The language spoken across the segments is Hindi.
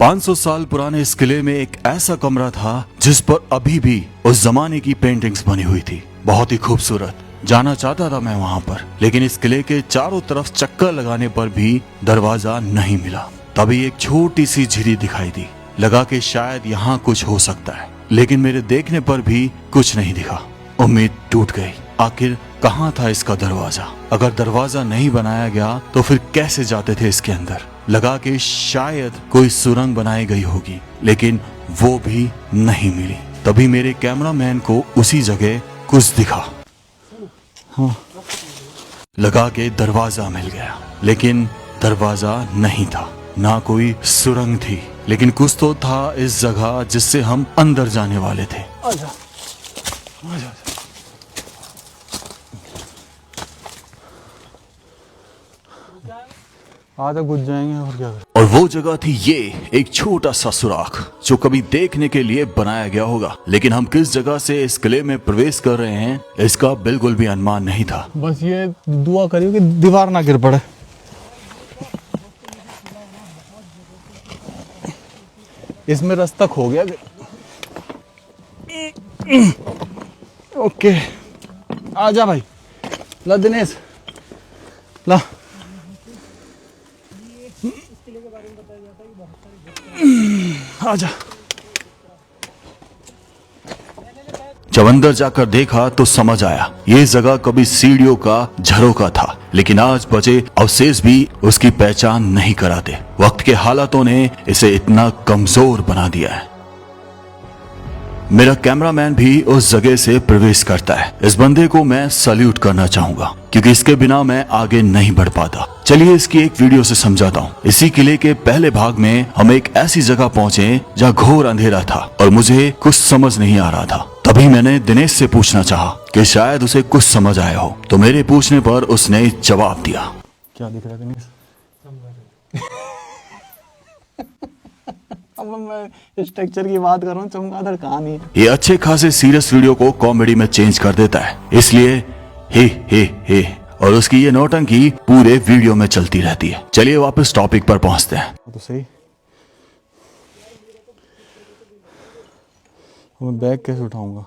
500 साल पुराने इस किले में एक ऐसा कमरा था जिस पर अभी भी उस जमाने की पेंटिंग्स बनी हुई थी। बहुत ही खूबसूरत। जाना चाहता था मैं वहाँ पर, लेकिन इस किले के चारों तरफ चक्कर लगाने पर भी दरवाजा नहीं मिला। तभी एक छोटी सी झिरी दिखाई दी। लगा कि शायद यहाँ कुछ हो सकता है, लेकिन मेरे देखने पर भी कुछ नहीं दिखा। उम्मीद टूट गई। आखिर कहाँ था इसका दरवाजा? अगर दरवाजा नहीं बनाया गया तो फिर कैसे जाते थे इसके अंदर? लगा कि शायद कोई सुरंग बनाई गई होगी, लेकिन वो भी नहीं मिली। तभी मेरे कैमरामैन को उसी जगह कुछ दिखा। हाँ। लगा के दरवाजा मिल गया, लेकिन दरवाजा नहीं था, ना कोई सुरंग थी, लेकिन कुछ तो था इस जगह जिससे हम अंदर जाने वाले थे। आजा, आजा। आधा घुस जाएंगे और क्या करें। और वो जगह थी ये, एक छोटा सा सुराख जो कभी देखने के लिए बनाया गया होगा, लेकिन हम किस जगह से इस किले में प्रवेश कर रहे हैं इसका बिल्कुल भी अनुमान नहीं था। बस ये दुआ करियो कि दीवार ना गिर पड़े। इसमें रास्ता खो गया। ओके, आजा भाई। ला दिनेश, ला। आजा। जब अंदर जाकर देखा तो समझ आया ये जगह कभी सीढ़ियों का झरोखा था, लेकिन आज बचे अवशेष भी उसकी पहचान नहीं कराते। वक्त के हालातों ने इसे इतना कमजोर बना दिया है। मेरा कैमरामैन भी उस जगह से प्रवेश करता है। इस बंदे को मैं सल्यूट करना चाहूंगा, क्योंकि इसके बिना मैं आगे नहीं बढ़ पाता। चलिए इसकी एक वीडियो से समझाता हूँ। इसी किले के पहले भाग में हम एक ऐसी जगह पहुँचे जहाँ घोर अंधेरा था और मुझे कुछ समझ नहीं आ रहा था। तभी मैंने दिनेश से पूछना चाहा कि शायद उसे कुछ समझ आया हो, तो मेरे पूछने पर उसने जवाब दिया। क्या दिख रहा है दिनेश? अब मैं स्ट्रक्चर की बात कर रहा हूँ, चमगादड़ कहानी है। ये अच्छे खासे सीरियस वीडियो को कॉमेडी में चेंज कर देता है, इसलिए हे और उसकी ये नौटंकी पूरे वीडियो में चलती रहती है। चलिए वापस टॉपिक पर पहुंचते हैं। तो सही, मैं बैग कैसे उठाऊंगा?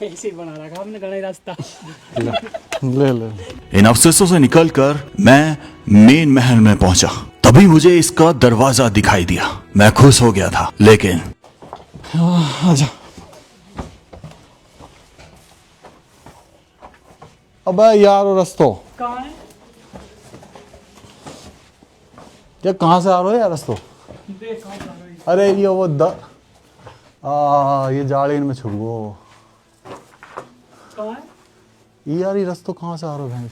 ऐसे ही बना रखा हमने गणेश रास्ता। ले। इन अवशेषों से निकलकर मैं मेन महल में पहुंचा। तभी मुझे इसका दरवाजा दिखाई दिया। मैं खुश हो गया था, लेकिन आजा। अबे यार वो रस्तो कहाँ है? ये कहाँ से आ रहे हो यार रस्तो? देख कहाँ जा रही है। अरे ये वो ये जाड़ीन में छुप गो। कहाँ है? ये यार ये रस्तो कहाँ से आ रहा है?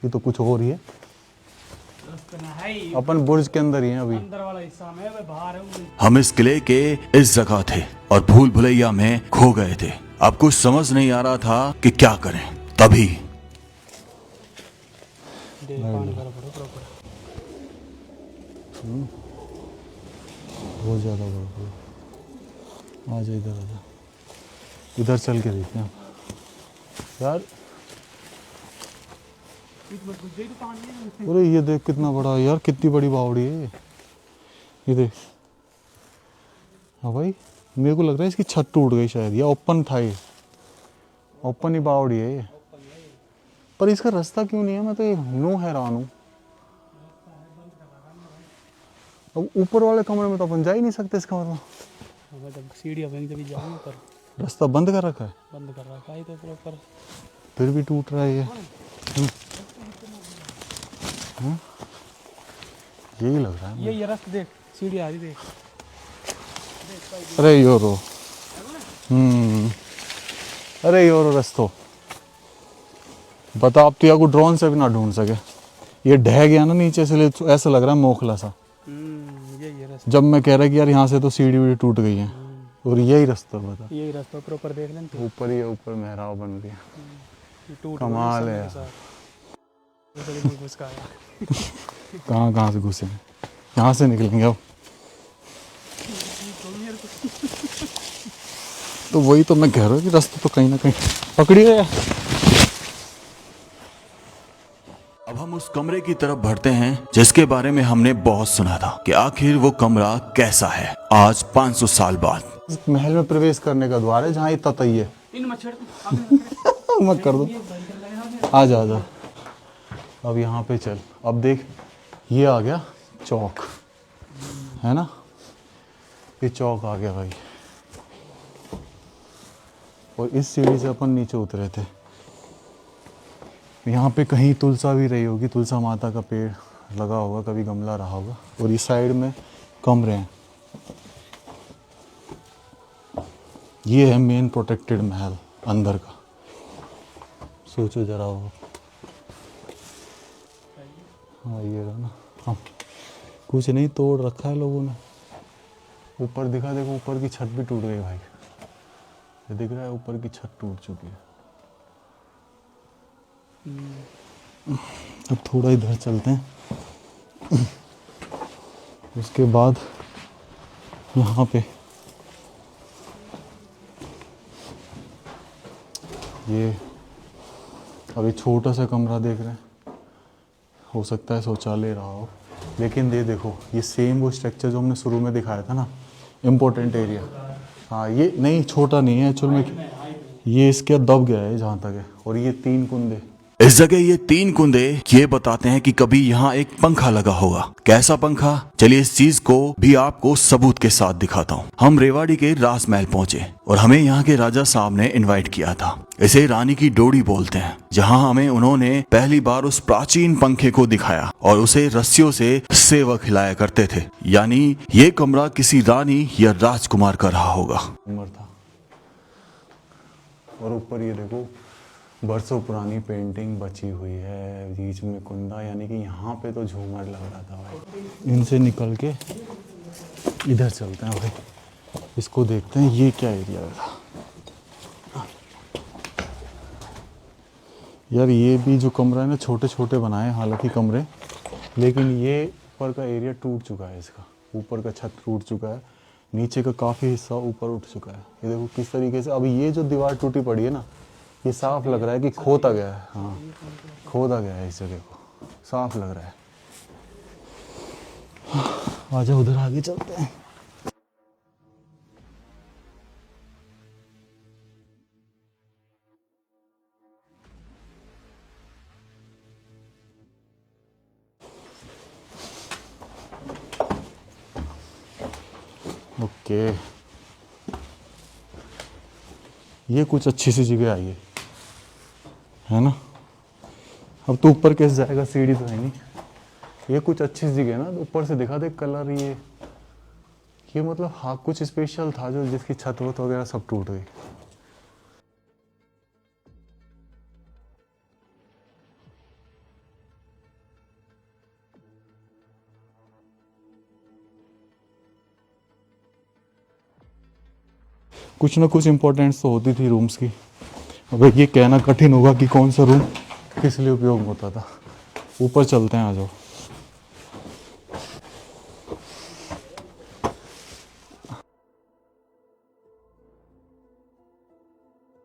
ये तो कुछ हो रही है। रास्ता ना है ही। अपन बुर्ज के अंदर ही हैं अभी। अंदर वाला हिस्सा में है, बाहर है। हम इस किले के इस जगह थे और भूल भुलैया में खो गए थे। अब कुछ समझ नहीं आ रहा था कि क्या करें। तभी बहुत ज्यादा बड़ा। आजा इधर, आजा इधर चल के देखते हैं यार। अरे ये देख कितना बड़ा है यार, कितनी बड़ी बावड़ी है ये देख। हाँ भाई, मेरे को लग रहा है इसकी छत टूट गई शायद, या ओपन था ये। ओपन ही बावड़ी है ये, पर इसका रास्ता क्यों नहीं है? मैं तो नो हैरान हूँ। अब ऊपर वाले कमरे में तो अपन जा ही नहीं सकते इसका मतलब। सीढ़ियाँ बनी तभी जाऊँगा, पर रास्ता बंद कर रखा है। बंद कर रखा है तो प्रॉपर। फिर भी टूट रहा है ये। यही लग रहा है। ये रास्ता देख, सीढ़ी आ रही देख। अरे योरो, अरे योरो रस्तो बता। अब तो या को ड्रोन से भी ना ढूंढ सके। ये ढह गया ना नीचे से, ऐसा लग रहा है मोखला सा। ये रास्ता। जब मैं कह रहा कि यार यहाँ से तो सीढ़ी वीढ़ी टूट गई है, और यही रास्ता बता। यही रास्ता प्रॉपर देख लें तो। ऊपर ही ऊपर मेहराब बन गया। टूट कमाल है यार। घुस का आया। कहाँ से घुसे? यहाँ से निकलेंगे अब। तो वही तो मैं कह रहा हूँ कि रास्ता तो कहीं ना कहीं पकड़ी गया। अब हम उस कमरे की तरफ बढ़ते हैं जिसके बारे में हमने बहुत सुना था कि आखिर वो कमरा कैसा है आज 500 साल बाद। इस महल में प्रवेश करने का द्वार है जहाँ ये ततई है। इन मच्छर तो मत कर दो, आ जा आ जा। अब यहाँ पे चल, अब देख ये आ गया चौक, है ना, ये चौक आ गया भाई। और इस सीढ़ी से अपन नीचे उतरे थे। यहाँ पे कहीं तुलसा भी रही होगी, तुलसा माता का पेड़ लगा होगा, कभी गमला रहा होगा। और इस साइड में कमरे हैं। ये है मेन प्रोटेक्टेड महल अंदर का। सोचो जरा वो, हाँ ये रहा ना। हाँ कुछ नहीं तोड़ रखा है लोगों ने। ऊपर दिखा, देखो ऊपर की छत भी टूट गई भाई। ये दिख रहा है ऊपर की छत टूट चुकी है। अब थोड़ा इधर चलते हैं। उसके बाद यहाँ पे ये अभी छोटा सा कमरा देख रहे हैं, हो सकता है शौचालय रहा हो, लेकिन ये देखो ये सेम वो स्ट्रक्चर जो हमने शुरू में दिखाया था ना, इम्पोर्टेंट एरिया। हाँ ये नहीं, छोटा नहीं है एक्चुअल में, ये इसके दब गया है जहाँ तक है। और ये 3 कुंदे, इस जगह ये 3 कुंदे ये बताते हैं कि कभी यहाँ एक पंखा लगा होगा। कैसा पंखा, चलिए इस चीज को भी आपको सबूत के साथ दिखाता हूँ। हम रेवाड़ी के राजमहल पहुंचे और हमें यहाँ के राजा साहब ने इनवाइट किया था। इसे रानी की डोड़ी बोलते हैं, जहाँ हमें उन्होंने पहली बार उस प्राचीन पंखे को दिखाया और उसे रस्सियों से सेवा खिलाया करते थे। यानी ये कमरा किसी रानी या राजकुमार का रहा होगा। उम्र था। और ऊपर ये देखो बरसों पुरानी पेंटिंग बची हुई है, बीच में कुंदा, यानी कि यहाँ पे तो झूमर लग रहा था भाई। इनसे निकल के इधर चलते हैं भाई, इसको देखते हैं ये क्या एरिया है। यार ये भी जो कमरा है ना, छोटे छोटे बनाए हालांकि कमरे, लेकिन ये ऊपर का एरिया टूट चुका है। इसका ऊपर का छत टूट चुका है, नीचे का काफ़ी हिस्सा ऊपर उठ चुका है। ये देखो किस तरीके से अभी ये जो दीवार टूटी पड़ी है ना, ये साफ लग रहा है कि खोदा गया है। हाँ खोदा गया है इस जगह को, साफ लग रहा है। आजा उधर आगे चलते हैं। ओके ये कुछ अच्छी सी जगह आई है ना। अब तो ऊपर कैसे जाएगा, सीढ़ी तो है नहीं। ये कुछ अच्छी जगह है ना, तो ऊपर से दिखा दे कलर। ये मतलब हाँ कुछ स्पेशल था जो जिसकी छत वत वगैरह सब टूट गई। कुछ ना कुछ इम्पोर्टेंस तो होती थी रूम्स की। अब ये कहना कठिन होगा कि कौन सा रूम किस लिए उपयोग होता था। ऊपर चलते हैं, आ जाओ।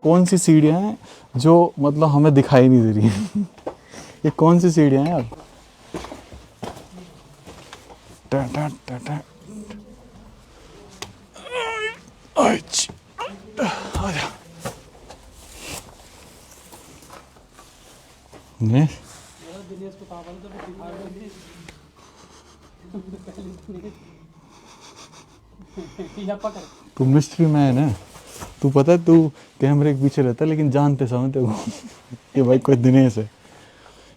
कौन सी सीढ़ियाँ हैं जो मतलब हमें दिखाई नहीं दे रही हैं? ये कौन सी सीढ़ियाँ हैं यार? टा टा टा टा। आजा। ने तू मिस्ट्री मैन है। तू पता है तू कैमरे के पीछे रहता है, लेकिन जानते समझते हो कि भाई कोई दिनेश है।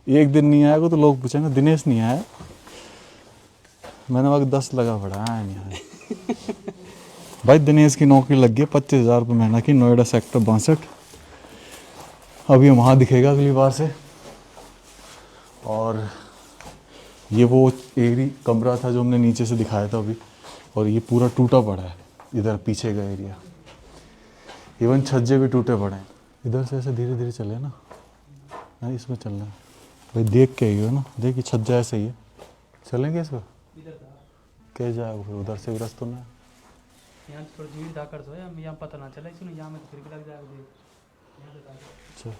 एक दिन नहीं आएगा तो लोग पूछेंगे दिनेश नहीं आया। मैंने वक्त 10 लगा पड़ा है नहीं आया। भाई दिनेश की नौकरी लग गई 25,000 रुपये महीना की, नोएडा सेक्टर 62। अभी वहाँ दिखेगा अगली बार से। और ये वो एरी कमरा था जो हमने नीचे से दिखाया था अभी, और ये पूरा टूटा पड़ा है। इधर पीछे का एरिया, इवन छज्जे भी टूटे पड़े हैं। इधर से ऐसे धीरे धीरे चले ना, नहीं इसमें चलना है भाई। देख के ही हो ना, देख ये छज्जा ऐसे ही है। चलेंगे इसको, कैसे जाएगा फिर? उधर से भी रास्ता ना है। यहाँ थोड़ी भीड़ धाकड़ सो है, हम यहाँ पता ना चला इसमें, यहाँ में तो फिर भी लग जाएगा यहाँ से अच्छा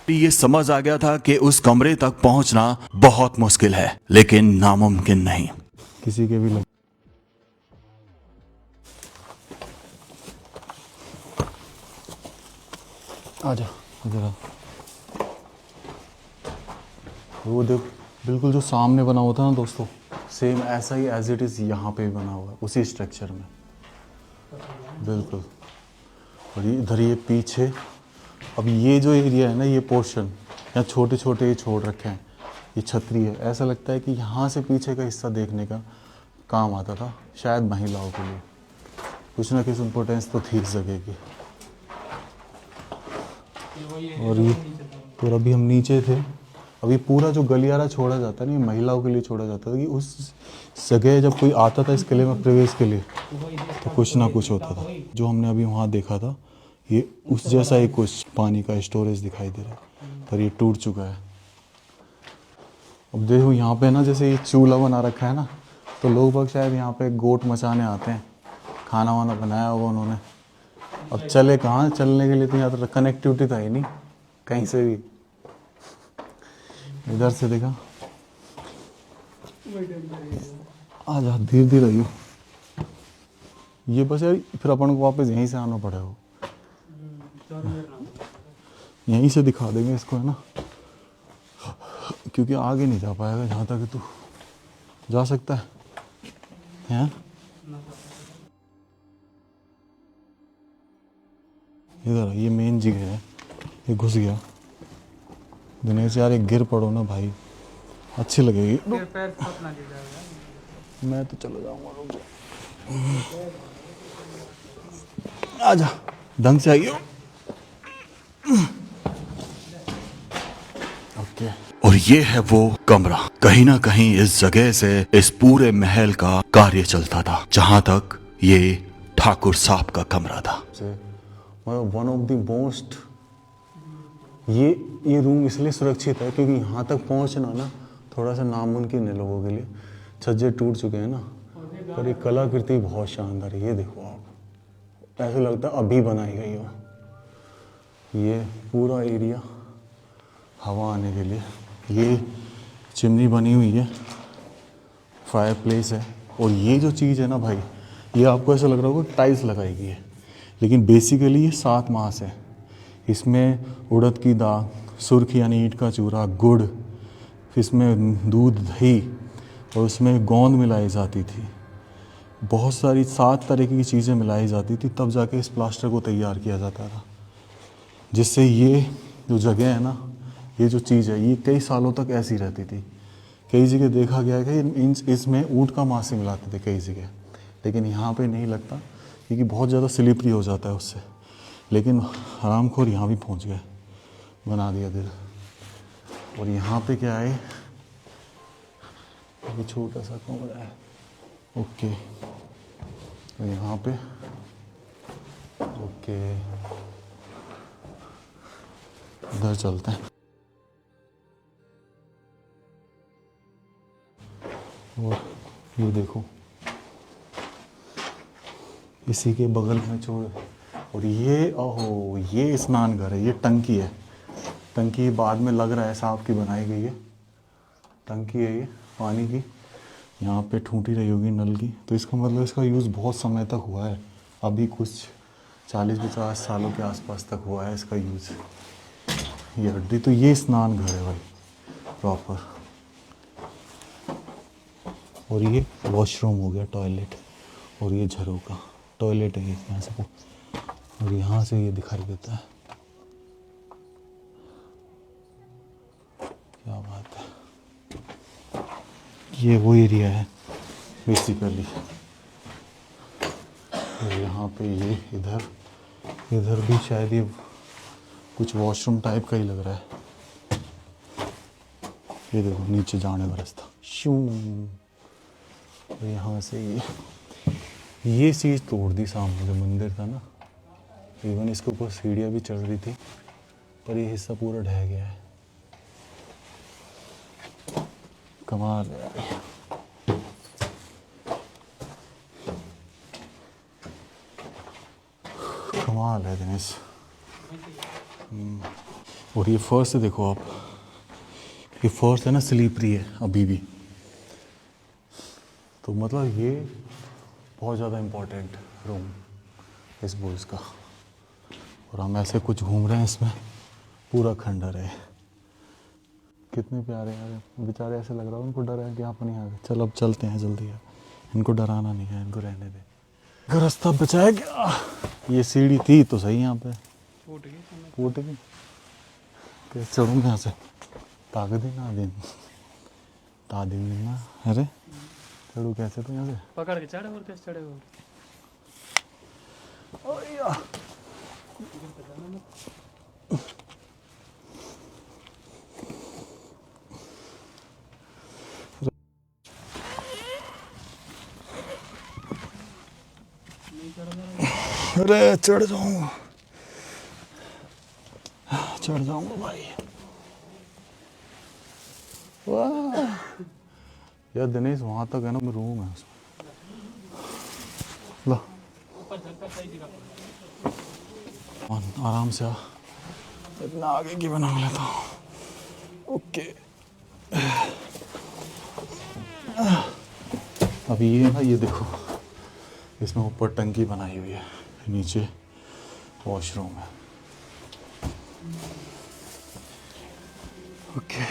ये समझ आ गया था कि उस कमरे तक पहुंचना बहुत मुश्किल है, लेकिन नामुमकिन नहीं। किसी के भी लग आजा इधर आ। वो देख, बिल्कुल जो सामने बना हुआ था ना दोस्तों, सेम ऐसा ही एज इट इज़ यहाँ पे भी बना हुआ है उसी स्ट्रक्चर में, बिल्कुल। और ये इधर ये पीछे, अब ये जो एरिया है ना, ये पोर्शन यहाँ छोटे छोटे ये छोड़ रखे हैं, ये छतरी है। ऐसा लगता है कि यहाँ से पीछे का हिस्सा देखने का काम आता था, शायद महिलाओं के लिए कुछ ना कुछ इम्पोर्टेंस तो थी इस जगह की। और ये तो अभी हम नीचे थे, अभी पूरा जो गलियारा छोड़ा जाता है ना, ये महिलाओं के लिए छोड़ा जाता था कि उस जगह जब कोई आता था इस किले में प्रवेश के लिए तो कुछ ना कुछ होता था। जो हमने अभी वहाँ देखा था, ये उस जैसा ही कुछ पानी का स्टोरेज दिखाई दे रहा है, पर ये टूट चुका है। अब देखो यहाँ पे ना, जैसे ये चूल्हा बना रखा है ना, तो लोग बाग शायद यहाँ पे गोट मचाने आते हैं, खाना वाना बनाया होगा उन्होंने। अब चले कहाँ, चलने के लिए तो यहाँ तो कनेक्टिविटी था ही नहीं कहीं से भी। इधर से देखा, आजा धीरे धीरे आइयो। ये बस यार, फिर अपन को वापस यहीं से आना पड़ेगा, यहीं से दिखा देंगे इसको, है ना, क्योंकि आगे नहीं जा पाएगा जहाँ तक तू जा सकता है, हैं? इधर ये मेन जगह है, ये घुस गया दिनेश यार, एक गिर पड़ो ना भाई, अच्छी लगेगी। फिर पैर फंस ना जाएगा। मैं तो चला जाऊंगा, रुक जा। आजा ढंग से आइयो। ओके। और ये है वो कमरा, कहीं ना कहीं इस जगह से इस पूरे महल का कार्य चलता था, जहां तक ये ठाकुर साहब का कमरा था। वन ऑफ द मोस्ट, ये रूम इसलिए सुरक्षित है क्योंकि यहाँ तक पहुँचना ना थोड़ा सा नामुमकिन है लोगों के लिए। छज्जे टूट चुके हैं ना, पर ये कलाकृति बहुत शानदार है। ये देखो आप, ऐसा लगता है अभी बनाई गई हो। ये पूरा एरिया हवा आने के लिए, ये चिमनी बनी हुई है, फायर प्लेस है। और ये जो चीज़ है ना भाई, ये आपको ऐसा लग रहा होगा टाइल्स लगाई गई है, लेकिन बेसिकली ये 7 मास है। इसमें उड़द की दाल, सुर्ख यानी ईंट का चूरा, गुड़, फिर इसमें दूध, दही, और उसमें गोंद मिलाई जाती थी। बहुत सारी 7 तरह की चीज़ें मिलाई जाती थी, तब जाके इस प्लास्टर को तैयार किया जाता था, जिससे ये जो जगह है ना, ये जो चीज़ है, ये कई सालों तक ऐसी रहती थी। कई जगह देखा गया है कि इसमें ऊँट का मांस मिलाते थे कई जगह, लेकिन यहाँ पे नहीं लगता क्योंकि बहुत ज़्यादा स्लिपरी हो जाता है उससे। लेकिन हरामखोर यहाँ भी पहुँच गए, बना दिया दिल। और यहाँ पे क्या है, ये छोटा सा कमरा है। ओके, तो यहाँ पे ओके, इधर चलते हैं। और ये देखो, इसी के बगल में छोड़, और ये ओहो, ये स्नान घर है, ये टंकी है। टंकी बाद में लग रहा है साहब की बनाई गई है, टंकी है ये पानी की। यहाँ पे ठूंठी रही होगी नल की, तो इसका मतलब इसका यूज़ बहुत समय तक हुआ है, अभी कुछ 40-50 सालों के आसपास तक हुआ है इसका यूज़। ये हड्डी, तो ये स्नान घर है भाई प्रॉपर। और ये वॉशरूम हो गया, टॉयलेट, और ये झरोका, टॉयलेट है यहाँ से, और यहाँ से ये दिखाई देता है। क्या बात है, ये वो एरिया है बेसिकली। और यहाँ पे ये इधर भी शायद ये कुछ वॉशरूम टाइप का ही लग रहा है। ये देखो नीचे जाने का रास्ता, शू, और यहाँ से ये चीज़ तोड़ दी, सामने जो मंदिर था ना, इवन इसके ऊपर सीढ़ियाँ भी चढ़ रही थी, पर ये हिस्सा पूरा ढह गया है। कमाल है यार। कमाल है दिनेश। और ये फर्स्ट देखो आप, ये फर्स्ट है ना स्लीपरी है अभी भी, तो मतलब ये बहुत ज़्यादा इम्पोर्टेंट रूम इस बुर्ज का। और हम ऐसे कुछ घूम रहे हैं इसमें, पूरा खंडर है। कितने प्यारे हैं बेचारे, ऐसे लग रहा है उनको डर है कि यहाँ पर नहीं आ गए। चल अब चलते हैं जल्दी यार, इनको डराना नहीं है, इनको रहने दे। अगर रास्ता बचाया गया। ये सीढ़ी थी तो सही यहाँ पे, फूट गई। कैसे चढ़ूँ यहाँ से? ताक दिन ना दिन तादिन ना, अरे चढ़ू कैसे तो यहाँ से? पकड़ के चढ़े और कैसे चढ़े हो? अरे चढ़ जाऊंगा भाई। वाह यार दिनेश, वहां तक है ना रूम है उसमें। ला आराम से आ, इतना आगे की बना लेता हूँ। ओके अब ये है ना, ये देखो इसमें ऊपर टंकी बनाई हुई है, नीचे वॉशरूम है। ओके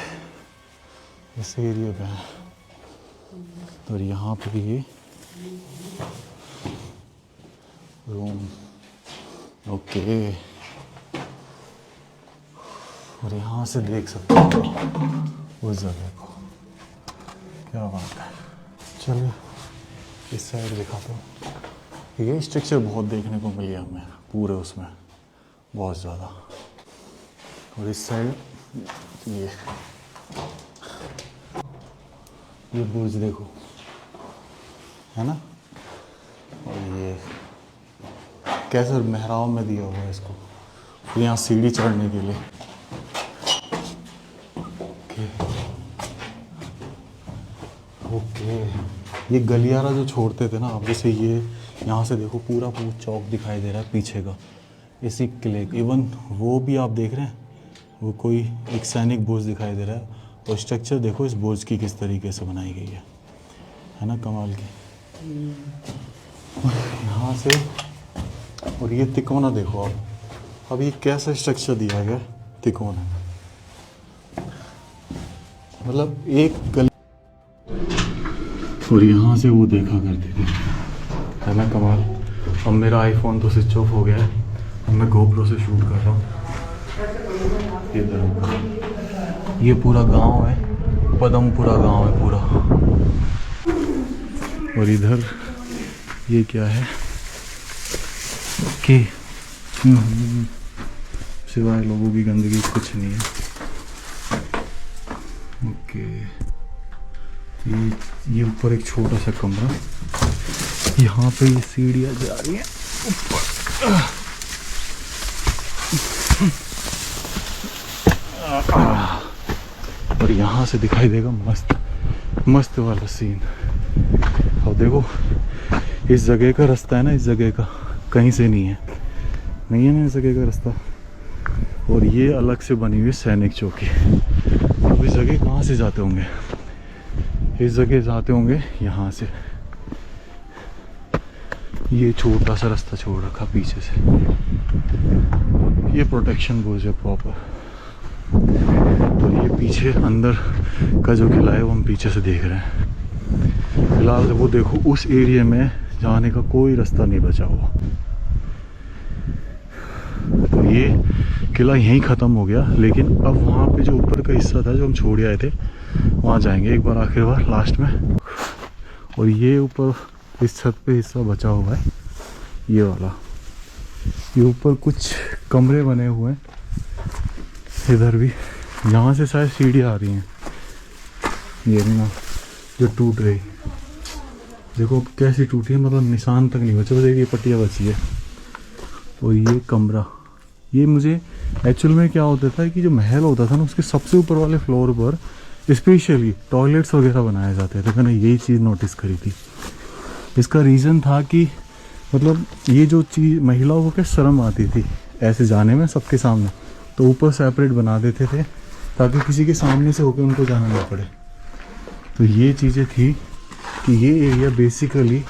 इस एरिया पे है। और यहाँ पे भी ये रूम। ओके और यहाँ से देख सकते हो उस जगह को, क्या बात है। चलिए इस साइड दिखाता हूँ। ये स्ट्रक्चर बहुत देखने को मिली हमें पूरे उसमें, बहुत ज़्यादा। और इस साइड ये बुर्ज देखो, है ना। और ये कैसे मेहराब में दिया हुआ है इसको, फिर यहाँ सीढ़ी चढ़ने के लिए। ओके ये गलियारा जो छोड़ते थे ना, अब जैसे ये यहाँ से देखो पूरा चौक दिखाई दे रहा है पीछे का, इसी किले। इवन वो भी आप देख रहे हैं, वो कोई एक सैनिक बुर्ज दिखाई दे रहा है। और स्ट्रक्चर देखो इस बुर्ज की किस तरीके से बनाई गई है ना, कमाल की। यहाँ से और ये तिकोना देखो आप, अब ये कैसा स्ट्रक्चर दिया गया, तिकोना मतलब एक गली। और यहाँ से वो देखा करती थी, है ना कमाल। अब मेरा आईफोन तो स्विच ऑफ हो गया है, अब मैं गोप्रो से शूट कर रहा हूँ। इधर ये पूरा गांव है, पदमपुरा गांव है पूरा। और इधर ये क्या है, ओके सिवाय लोगों की गंदगी कुछ नहीं है। ओके ये ऊपर एक छोटा सा कमरा, यहाँ पे ये सीढ़ियाँ जा रही हैं ऊपर। और यहाँ से दिखाई देगा मस्त मस्त वाला सीन। अब देखो इस जगह का रास्ता है ना, इस जगह का कहीं से नहीं है ना इस जगह का रास्ता। और ये अलग से बनी हुई सैनिक चौकी। अब इस जगह कहाँ से जाते होंगे, इस जगह जाते होंगे यहाँ से। ये छोटा सा रास्ता छोड़ रखा पीछे से, ये प्रोटेक्शन बुर्ज है प्रॉपर। तो ये पीछे अंदर का जो किला है वो हम पीछे से देख रहे हैं। फिलहाल वो देखो उस एरिया में जाने का कोई रास्ता नहीं बचा हुआ। तो ये किला यहीं ख़त्म हो गया, लेकिन अब वहाँ पे जो ऊपर का हिस्सा था जो हम छोड़ आए थे, वहाँ जाएंगे एक बार आखिर बार लास्ट में। और ये ऊपर इस छत पे हिस्सा बचा हुआ है, ये वाला। ये ऊपर कुछ कमरे बने हुए हैं, इधर भी। यहाँ से शायद सीढ़ी आ रही हैं, ये ना जो टूट गई। देखो कैसी टूटी है, मतलब निशान तक नहीं बचा, बस एक ये पट्टियाँ बची है। और ये कमरा, ये मुझे एक्चुअल में क्या होता था कि जो महल होता था ना, उसके सबसे ऊपर वाले फ्लोर पर स्पेशली टॉयलेट्स वगैरह बनाए जाते थे। मैंने यही चीज़ नोटिस करी थी। इसका रीज़न था कि मतलब ये जो चीज़ महिलाओं को क्या शर्म आती थी ऐसे जाने में सबके सामने, तो ऊपर सेपरेट बना देते थे ताकि किसी के सामने से होकर उनको जाना ना पड़े। तो ये चीज़ें थी कि ये एरिया बेसिकली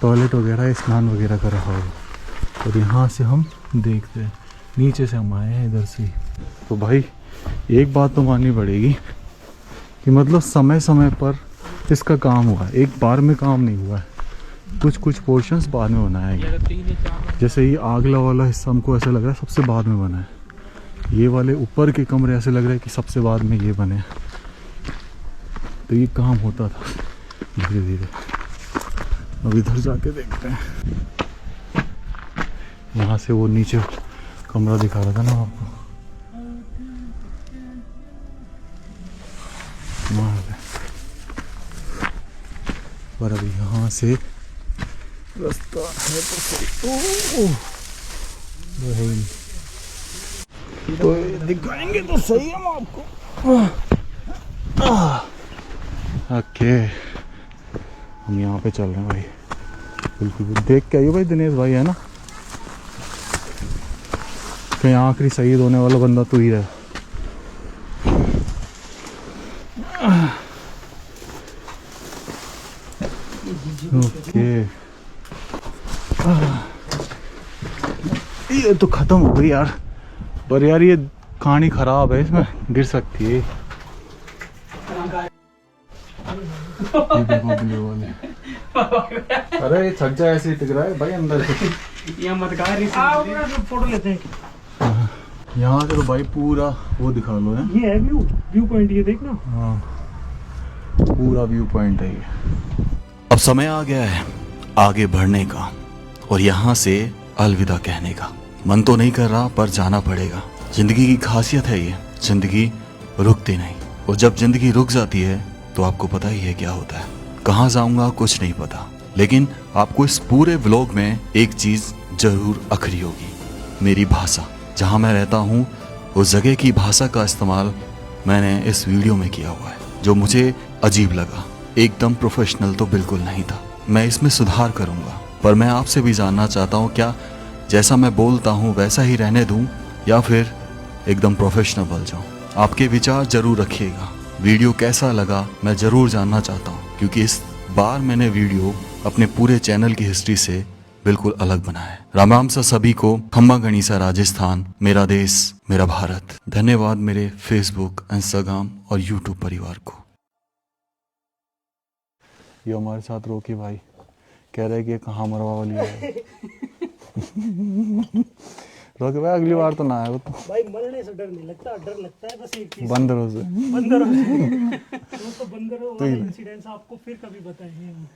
टॉयलेट वगैरह स्नान वगैरह का रहा हो। और यहाँ से हम देखते हैं, नीचे से हम आए हैं इधर से। तो भाई एक बात तो माननी पड़ेगी कि मतलब समय समय पर इसका काम हुआ है, एक बार में काम नहीं हुआ है, कुछ कुछ पोर्शंस बाद में बनाया गया। जैसे ये आगला वाला हिस्सा हमको ऐसा लग रहा है सबसे बाद में बना है, ये वाले ऊपर के कमरे ऐसे लग रहे हैं कि सबसे बाद में ये बने। तो ये काम होता था धीरे धीरे। अब इधर जाके देखते हैं, यहाँ से वो नीचे कमरा दिखा रहा था ना आपको, वहाँ पे। पर अभी यहाँ से रास्ता है तो सही। ओह तो दिखाएंगे तो सही हम आपको। ओके हम यहाँ पे चल रहे हैं भाई, बिल्कुल देख के आइए भाई दिनेश भाई, है ना कहीं आखिरी शहीद होने वाला बंदा तू ही है। ओके ये तो खत्म हो गई यार, पर यार ये कहानी खराब है, इसमें गिर सकती है। ये देखो ब्लू वाले, अरे छक जाए ऐसे ही टिक रहा है भाई अंदर से। यहाँ मत फोटो लेते हैं। यहाँ से तो भाई पूरा वो दिखा लो है, ये है व्यू पॉइंट, ये देखना। हाँ पूरा व्यू पॉइंट है ये। अब समय आ गया है आगे बढ़ने का और यहाँ से अलविदा कहने का। मन तो नहीं कर रहा पर जाना पड़ेगा। जिंदगी की खासियत है ये, जिंदगी रुकती नहीं, और जब जिंदगी रुक जाती है तो आपको पता ही है क्या होता है। कहाँ जाऊंगा कुछ नहीं पता, लेकिन आपको इस पूरे व्लॉग में एक चीज जरूर अखरी होगी, मेरी भाषा। जहाँ मैं रहता हूँ उस जगह की भाषा का इस्तेमाल मैंने इस वीडियो में किया हुआ है, जो मुझे अजीब लगा। एकदम प्रोफेशनल तो बिल्कुल नहीं था, मैं इसमें सुधार करूंगा। पर मैं आपसे भी जानना चाहता हूँ, क्या जैसा मैं बोलता हूँ वैसा ही रहने दूं या फिर एकदम प्रोफेशनल बन जाऊं? आपके विचार जरूर रखिएगा। वीडियो कैसा लगा मैं जरूर जानना चाहता हूँ, क्योंकि इस बार मैंने वीडियो अपने पूरे चैनल की हिस्ट्री से बिल्कुल अलग बनाया है। राम राम सा सभी को, खम्बा गणिसा राजस्थान, मेरा देश मेरा भारत। धन्यवाद मेरे फेसबुक, इंस्टाग्राम और यूट्यूब परिवार को। ये हमारे साथ रोकी भाई कह रहे कि ये कहाँ मरवा वाली है। रोके भाई अगली बार तो ना आए वो तो। भाई मरने से डर नहीं लगता, डर लगता है बस एक चीज, बंदरों से। बंदरों से। वो तो बंदरों वाला इंसिडेंट आपको फिर कभी बताएंगे हम।